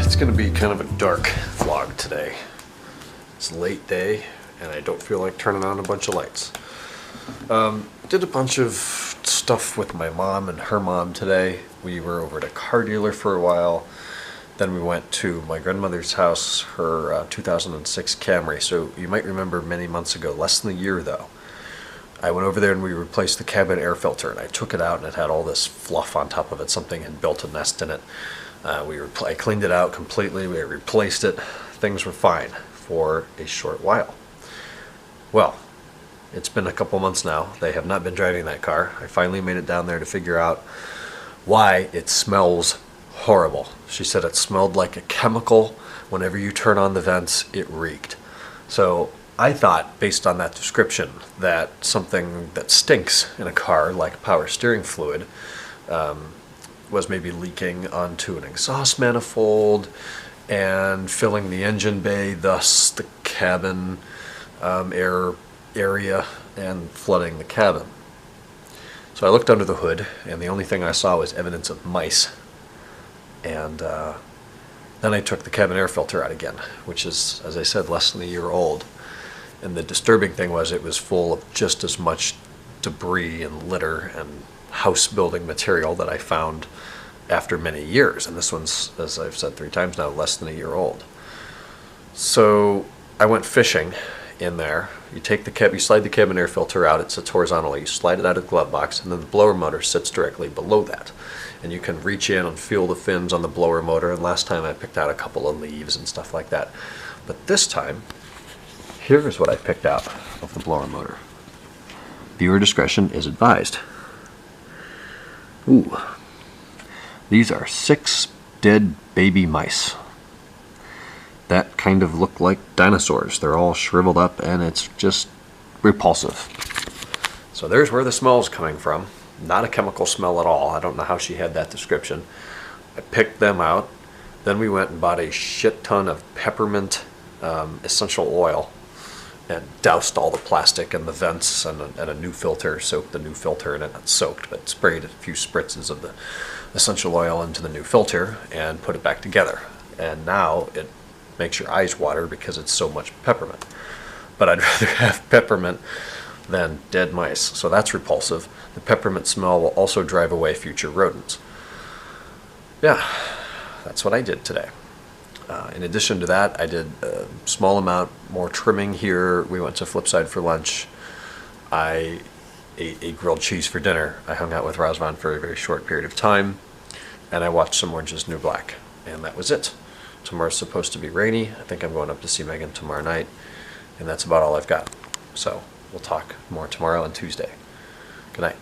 It's going to be kind of a dark vlog today. It's a late day and I don't feel like turning on a bunch of lights. Did a bunch of stuff with my mom and her mom today. We were over at a car dealer for a while. Then we went to my grandmother's house, her 2006 Camry. So you might remember many months ago, less than a year though, I went over there and we replaced the cabin air filter, and I took it out and it had all this fluff on top of it. Something had built a nest in it. I cleaned it out completely. We replaced it. Things were fine for a short while. Well, it's been a couple months now. They have not been driving that car. I finally made it down there to figure out why it smells horrible. She said it smelled like a chemical. Whenever you turn on the vents, it reeked. So I thought, based on that description, that something that stinks in a car, like power steering fluid, was maybe leaking onto an exhaust manifold and filling the engine bay, thus the cabin air area, and flooding the cabin. So I looked under the hood, and the only thing I saw was evidence of mice. And then I took the cabin air filter out again, which is, as I said, less than a year old. And the disturbing thing was it was full of just as much debris and litter and house building material that I found after many years. And this one's, as I've said 3 times now, less than a year old. So I went fishing in there. You slide the cabin air filter out. It sits horizontally. You slide it out of the glove box, and then the blower motor sits directly below that. And you can reach in and feel the fins on the blower motor. And last time I picked out a couple of leaves and stuff like that. But this time, here's what I picked out of the blower motor. Viewer discretion is advised. Ooh. These are 6 dead baby mice that kind of look like dinosaurs. They're all shriveled up and it's just repulsive. So there's where the smell's coming from. Not a chemical smell at all. I don't know how she had that description. I picked them out. Then we went and bought a shit ton of peppermint essential oil and doused all the plastic and the vents and a new filter, soaked the new filter in it, not soaked, but sprayed a few spritzes of the essential oil into the new filter and put it back together. And now it makes your eyes water because it's so much peppermint. But I'd rather have peppermint than dead mice, so that's repulsive. The peppermint smell will also drive away future rodents. Yeah, that's what I did today. In addition to that, I did a small amount more trimming here. We went to Flipside for lunch. I ate a grilled cheese for dinner. I hung out with Razvan for a very short period of time, and I watched some Orange Is New Black, and that was it. Tomorrow's supposed to be rainy. I think I'm going up to see Megan tomorrow night, and that's about all I've got. So we'll talk more tomorrow and Tuesday. Good night.